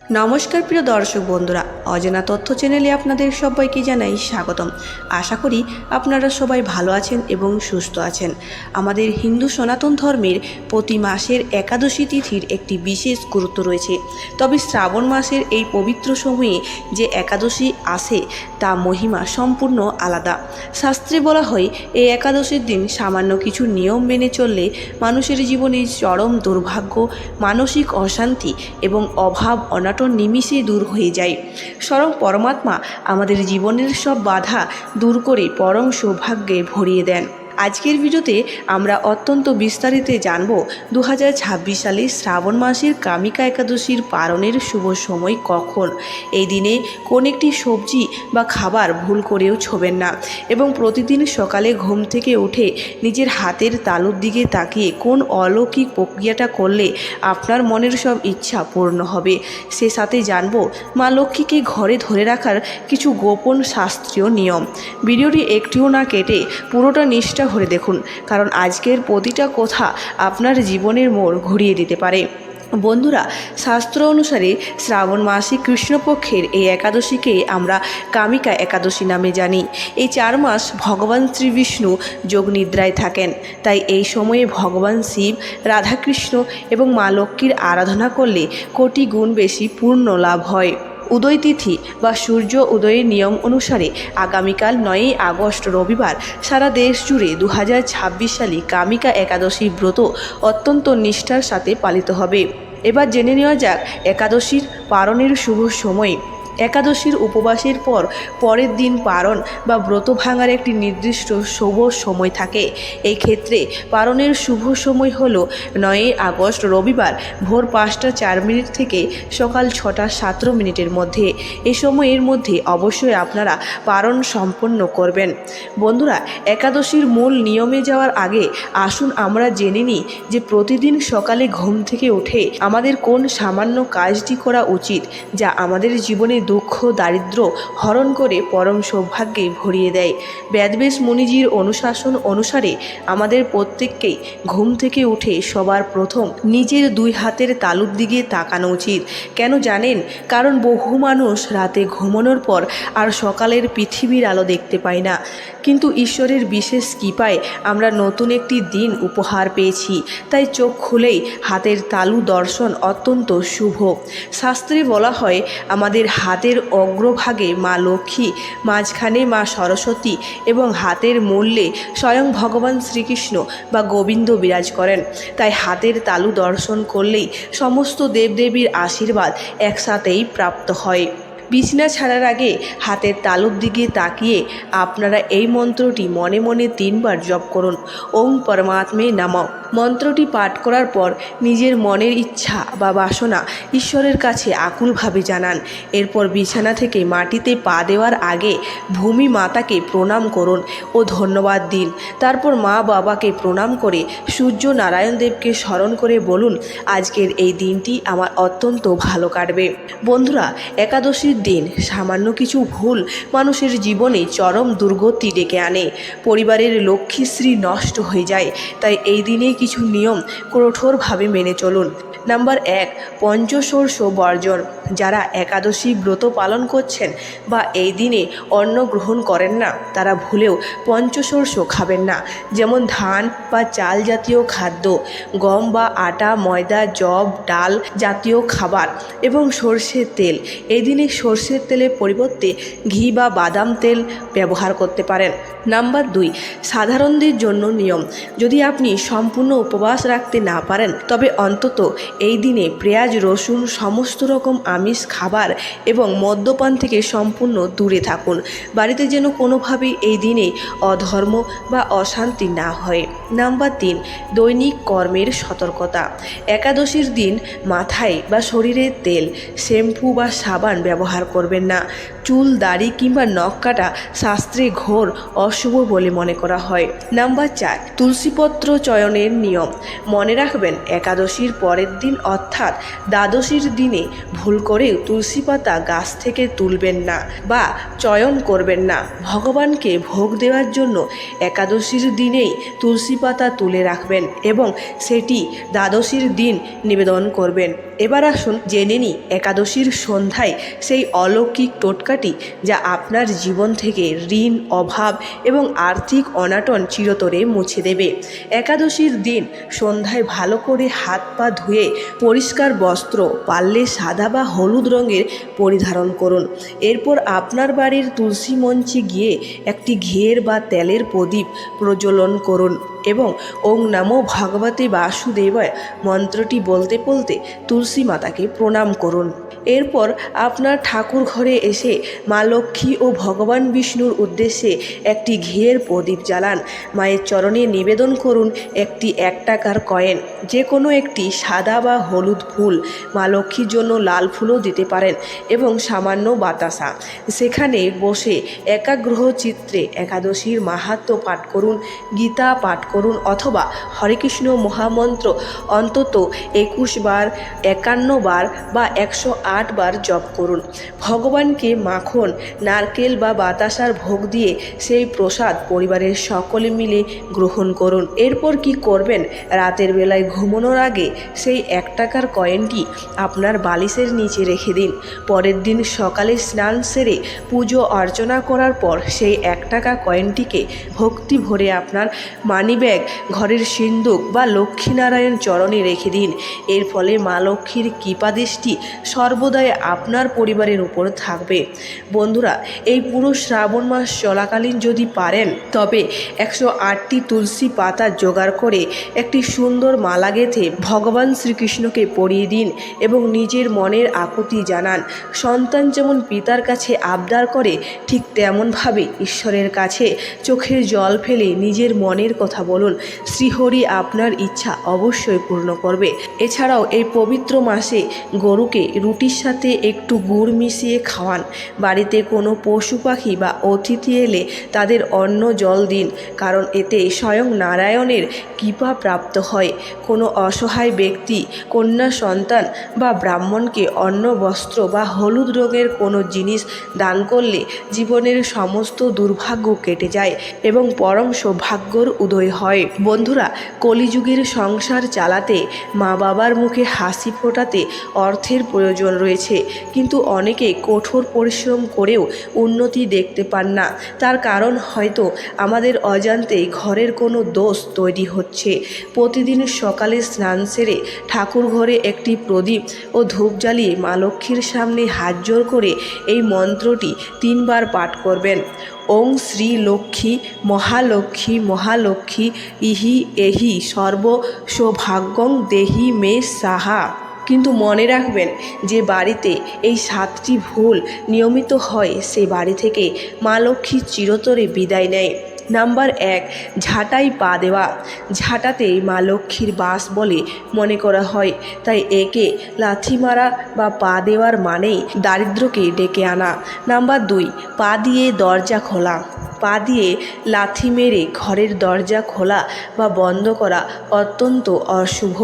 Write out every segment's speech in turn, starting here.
নমস্কার প্রিয় দর্শক বন্ধুরা, অজানা তথ্য চ্যানেলে আপনাদের সবাইকে জানাই স্বাগতম। আশা করি আপনারা সবাই ভালো আছেন এবং সুস্থ আছেন। আমাদের হিন্দু সনাতন ধর্মের প্রতি মাসের একাদশী তিথির একটি বিশেষ গুরুত্ব রয়েছে। তবে শ্রাবণ মাসের এই পবিত্র সময়ে যে একাদশী আসে তা মহিমা সম্পূর্ণ আলাদা। শাস্ত্রে বলা হয়, এই একাদশীর দিন সামান্য কিছু নিয়ম মেনে চললে মানুষের জীবনে চরম দুর্ভাগ্য, মানসিক অশান্তি এবং অভাব অনাটন নিমিষে দূর হয়ে যায়। স্বয়ং পরমাত্মা আমাদের জীবনের সব বাধা দূর করে পরম সৌভাগ্যে ভরিয়ে দেন। আজকের ভিডিওতে আমরা অত্যন্ত বিস্তারিত জানব 2026 সালে শ্রাবণ মাসের কামিকা একাদশীর পালনের শুভ সময় কখন, এই দিনে কোন একটি সবজি বা খাবার ভুল করেও ছোবেন না, এবং প্রতিদিন সকালে ঘুম থেকে উঠে নিজের হাতের তালুর দিকে তাকিয়ে কোন অলৌকিক প্রক্রিয়াটা করলে আপনার মনের সব ইচ্ছা পূর্ণ হবে। সে সাথে জানব মা লক্ষ্মীকে ঘরে ধরে রাখার কিছু গোপন শাস্ত্রীয় নিয়ম। ভিডিওটি একটিও না কেটে পুরোটা নিষ্ঠা ভরে দেখুন, কারণ আজকের প্রতিটা কথা আপনার জীবনের মোড় ঘুরিয়ে দিতে পারে। বন্ধুরা, শাস্ত্র অনুসারে শ্রাবণ মাসে কৃষ্ণপক্ষের এই একাদশীকে আমরা কামিকা একাদশী নামে জানি। এই 4 মাস ভগবান শ্রীবিষ্ণু যোগনিদ্রায় থাকেন, তাই এই সময়ে ভগবান শিব, রাধাকৃষ্ণ এবং মা লক্ষ্মীর আরাধনা করলে কোটি গুণ বেশি পূর্ণ লাভ হয়। উদয় তিথি বা সূর্য উদয়ের নিয়ম অনুসারে আগামীকাল 9ই আগস্ট রবিবার সারা দেশ জুড়ে 2026 সালে কামিকা একাদশী ব্রত অত্যন্ত নিষ্ঠার সাথে পালিত হবে। এবার জেনে নেওয়া যাক একাদশীর পালনের শুভ সময়। একাদশীর উপবাসের পরের দিন পালন বা ব্রত ভাঙার একটি নির্দিষ্ট শুভ সময় থাকে। এই ক্ষেত্রে পালনের শুভ সময় হল 9ই আগস্ট রবিবার ভোর 5টা 4 মিনিট থেকে সকাল 6টা 17 মিনিটের মধ্যে। এই সময়ের মধ্যে অবশ্যই আপনারা পালন সম্পন্ন করবেন। বন্ধুরা, একাদশীর মূল নিয়মে যাওয়ার আগে আসুন আমরা জেনে নিই যে প্রতিদিন সকালে ঘুম থেকে উঠে আমাদের কোন সামান্য কাজটি করা উচিত, যা আমাদের জীবনে দুঃখ দারিদ্র্য হরণ করে পরম সৌভাগ্যে ভরিয়ে দেয়। বেদব্যাস মুনিজির অনুশাসন অনুসারে আমাদের প্রত্যেককেই ঘুম থেকে উঠে সবার প্রথম নিজের 2 হাতের তালুর দিকে তাকানো উচিত। কেন জানেন? কারণ বহু মানুষ রাতে ঘুমানোর পর আর সকালের পৃথিবীর আলো দেখতে পায় না, কিন্তু ঈশ্বরের বিশেষ কৃপায় আমরা নতুন একটি দিন উপহার পেয়েছি। তাই চোখ খুলেই হাতের তালু দর্শন অত্যন্ত শুভ। শাস্ত্রে বলা হয়, আমাদের হাতের অগ্রভাগে মা লক্ষ্মী, মাঝখানে মা সরস্বতী এবং হাতের মূলে স্বয়ং ভগবান শ্রীকৃষ্ণ বা গোবিন্দ বিরাজ করেন। তাই হাতের তালু দর্শন করলেই সমস্ত দেবদেবীর আশীর্বাদ একসাথেই প্রাপ্ত হয়। বিছানা ছাড়ার আগে হাতের তালুর দিকে তাকিয়ে আপনারা এই মন্ত্রটি মনে মনে 3 বার জপ করুন। ওম পরমাত্মে নমঃ। মন্ত্রটি পাঠ করার পর নিজের মনের ইচ্ছা বা বাসনা ঈশ্বরের কাছে আকুলভাবে জানান। এরপর বিছানা থেকে মাটিতে পা দেওয়ার আগে ভূমি মাতাকে প্রণাম করুন ও ধন্যবাদ দিন। তারপর মা বাবাকে প্রণাম করে সূর্য নারায়ণ দেবকে স্মরণ করে বলুন, আজকের এই দিনটি আমার অত্যন্ত ভালো কাটবে। বন্ধুরা, একাদশীর দিন সামান্য কিছু ভুল মানুষের জীবনে চরম দুর্গতি ডেকে আনে। পরিবারের লক্ষ্মীশ্রী নষ্ট হয়ে যায়। তাই এই দিনে কিছু নিয়ম কঠোরভাবে মেনে চলুন। নাম্বার 1, পঞ্চশস্য বর্জন। যারা একাদশী ব্রত পালন করছেন বা এই দিনে অন্ন গ্রহণ করেন না, তারা ভুলেও পঞ্চশস্য খাবেন না, যেমন ধান বা চাল জাতীয় খাদ্য, গম বা আটা, ময়দা, যব, ডাল জাতীয় খাবার এবং সর্ষের তেল। এই দিনে সর্ষের তেলের পরিবর্তে ঘি বা বাদাম তেল ব্যবহার করতে পারেন। নাম্বার 2, সাধারণদের জন্য নিয়ম। যদি আপনি সম্পূর্ণ উপবাস রাখতে না পারেন, তবে অন্তত এই দিনে পেঁয়াজ, রসুন, সমস্ত রকম আমিষ খাবার এবং মদ্যপান থেকে সম্পূর্ণ দূরে থাকুন। বাড়িতে যেন কোনোভাবেই এই দিনে অধর্ম বা অশান্তি না হয়। নাম্বার 3, দৈনিক কর্মের সতর্কতা। একাদশীর দিন মাথায় বা শরীরে তেল, শ্যাম্পু বা সাবান ব্যবহার করবেন না। চুল, দাড়ি কিংবা নখ কাটা শাস্ত্রে ঘোর অশুভ বলে মনে করা হয়। নাম্বার 4, তুলসীপত্র চয়নের নিয়ম। মনে রাখবেন, একাদশীর পরের দিন অর্থাৎ দ্বাদশীর দিনে ভুল করে তুলসী পাতা গাছ থেকে তুলবেন না বা চয়ন করবেন না। ভগবানকে ভোগ দেওয়ার জন্য একাদশীর দিনেই তুলসী পাতা তুলে রাখবেন এবং সেটি দ্বাদশীর দিন নিবেদন করবেন। এবার আসুন জেনে নিই একাদশীর সন্ধ্যায় সেই অলৌকিক টোটকাটি যা আপনার জীবন থেকে ঋণ, অভাব এবং আর্থিক অনাটন চিরতরে মুছে দেবে। একাদশীর দিন সন্ধ্যায় ভালো করে হাত পা ধুয়ে পরিষ্কার বস্ত্র, পারলে সাদা বা হলুদ রঙের পরিধারণ করুন। এরপর আপনার বাড়ির তুলসী মঞ্চে গিয়ে একটি ঘিয়ের বা তেলের প্রদীপ প্রজ্বলন করুন এবং ওং নমো ভগবতে বাসুদেবায় মন্ত্রটি বলতে বলতে তুলসী মাতাকে প্রণাম করুন। এরপর আপনার ঠাকুর ঘরে এসে মা লক্ষ্মী ও ভগবান বিষ্ণুর উদ্দেশ্যে একটি ঘিয়ের প্রদীপ জ্বালান। মায়ের চরণে নিবেদন করুন একটি 1 টাকার কয়েন, যে কোনো একটি সাদা বা হলুদ ফুল, মা লক্ষ্মীর জন্য লাল ফুলও দিতে পারেন, এবং সামান্য বাতাসা। সেখানে বসে একাগ্রহ চিত্রে একাদশীর মাহাত্ম্য পাঠ করুন, গীতা পাঠ করুন অথবা হরেকৃষ্ণ মহামন্ত্র অন্তত 21 বার, 51 বার বা 108 বার জপ করুন। ভগবানকে মাখন, নারকেল বা বাতাসার ভোগ দিয়ে সেই প্রসাদ পরিবারের সকলে মিলে গ্রহণ করুন। এরপর কি করবেন? রাতের বেলায় ঘুমানোর আগে সেই 1 টাকার কয়েনটি আপনার বালিশের নিচে রেখে দিন। পরের দিন সকালে স্নান সেরে পুজো অর্চনা করার পর সেই 1 টাকা কয়েনটিকে ভক্তি ভরে আপনার মানিব্যাগ, ঘরের সিন্দুক বা লক্ষ্মীনারায়ণ চরণে রেখে দিন। এর ফলে মা লক্ষ্মীর কৃপাদৃষ্টি সর্বদাই আপনার পরিবারের উপর থাকবে। বন্ধুরা, এই পুরো শ্রাবণ মাস চলাকালীন যদি পারেন তবে 108টি তুলসী পাতা জোগাড় করে একটি সুন্দর মালা গেঁথে ভগবান শ্রীকৃষ্ণকে পরিয়ে দিন এবং নিজের মনের আকুতি জানান। সন্তান যেমন পিতার কাছে আবদার করে, ঠিক তেমনভাবে ঈশ্বরের কাছে চোখের জল ফেলে নিজের মনের কথা বলুন। শ্রীহরি আপনার ইচ্ছা অবশ্যই পূর্ণ করবে। এছাড়াও এই পবিত্র মাসে গরুকে রুটির সাথে একটু গুড় মিশিয়ে খাওয়ান। বাড়িতে কোনো পশু পাখি বা অতিথি এলে তাদের অন্ন জল দিন, কারণ এতে স্বয়ং নারায়ণের কৃপা প্রাপ্ত হয়। কোনো অসহায় ব্যক্তি, কন্যা সন্তান বা ব্রাহ্মণকে অন্ন, বস্ত্র বা হলুদ রঙের কোনো জিনিস দান করলে জীবনের সমস্ত দুর্ভাগ্য কেটে যায় এবং পরম সৌভাগ্যর উদয় হয়। বন্ধুরা, কলিযুগের সংসার চালাতে, মা বাবার মুখে হাসি ফোটাতে অর্থের প্রয়োজন রয়েছে, কিন্তু অনেকে কঠোর পরিশ্রম করেও উন্নতি দেখতে পান না। তার কারণ হয়তো আমাদের অজান্তেই ঘরের কোনো দোষ তৈরি হচ্ছে। প্রতিদিন সকালে স্নান সেরে ঠাকুর ঘরে একটি প্রদীপ ও ধূপ জ্বালিয়ে মা লক্ষ্মীর সামনে হাত জোড় করে এই মন্ত্রটি 3 বার পাঠ করবেন। ওং শ্রী লক্ষ্মী মহালক্ষ্মী মহালক্ষ্মী ইহি এহি সর্ব সৌভাগ্যং দেহি মে সাহা। কিন্তু মনে রাখবেন, যে বাড়িতে এই 7টি ভুল নিয়মিত হয় সে বাড়ি থেকে মা লক্ষ্মী চিরতরে বিদায় নেয়। নাম্বার 1, ঝাঁটাই পা দেওয়া। ঝাঁটাতেই মা লক্ষ্মীর বাস বলে মনে করা হয়, তাই একে লাথি মারা বা পা দেওয়ার মানেই দারিদ্র্যকে ডেকে আনা। নাম্বার 2, পা দিয়ে দরজা খোলা। পা দিয়ে লাথি মেরে ঘরের দরজা খোলা বা বন্ধ করা অত্যন্ত অশুভ।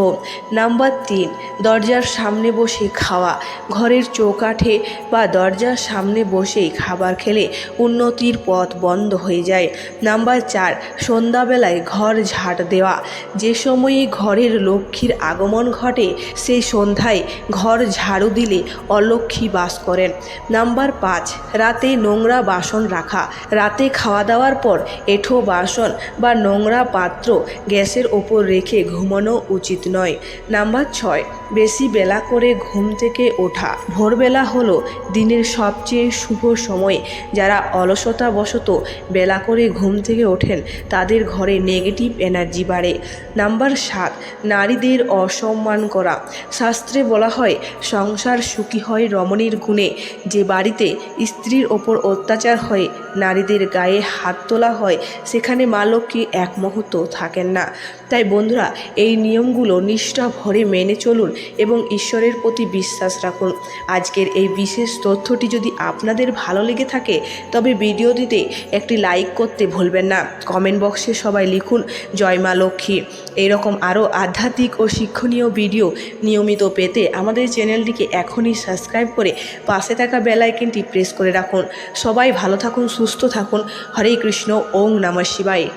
নাম্বার 3, দরজার সামনে বসে খাওয়া। ঘরের চৌকাঠে বা দরজার সামনে বসেই খাবার খেলে উন্নতির পথ বন্ধ হয়ে যায়। নাম্বার 4, সন্ধ্যাবেলায় ঘর ঝাঁট দেওয়া। যে সময়ে ঘরের লক্ষ্মীর আগমন ঘটে সেই সন্ধ্যায় ঘর ঝাড়ু দিলে অলক্ষ্মী বাস করেন। নাম্বার 5, রাতে নোংরা বাসন রাখা। রাতে খাওয়া দাওয়ার পর এঁঠো বাসন বা নোংরা পাত্র গ্যাসের ওপর রেখে ঘুমানো উচিত নয়। নাম্বার 6, বেশি বেলা করে ঘুম থেকে ওঠা। ভোরবেলা হলো দিনের সবচেয়ে শুভ সময়। যারা অলসতাবশত বেলা করে ঘুম থেকে ওঠেন তাদের ঘরে নেগেটিভ এনার্জি বাড়ে। নাম্বার 7, নারীদের অসম্মান করা। শাস্ত্রে বলা হয়, সংসার সুখী হয় রমণীর গুণে। যে বাড়িতে স্ত্রীর ওপর অত্যাচার হয়, নারীদের গায়ে হাত তোলা হয়, সেখানে মা লক্ষ্মী এক মুহূর্ত থাকেন না। তাই বন্ধুরা, এই নিয়মগুলো নিষ্ঠা ভরে মেনে চলুন এবং ঈশ্বরের প্রতি বিশ্বাস রাখুন। আজকের এই বিশেষ তথ্যটি যদি আপনাদের ভালো লেগে থাকে তবে ভিডিওটিতে একটি লাইক করতে ভুলবেন না। কমেন্ট বক্সে সবাই লিখুন জয় মা লক্ষ্মী। এরকম আরও আধ্যাত্মিক ও শিক্ষণীয় ভিডিও নিয়মিত পেতে আমাদের চ্যানেলটিকে এখনই সাবস্ক্রাইব করে পাশে থাকা বেল আইকনটি প্রেস করে রাখুন। সবাই ভালো থাকুন, সুস্থ থাকুন। হরে কৃষ্ণ। ওং নমঃ শিবায়।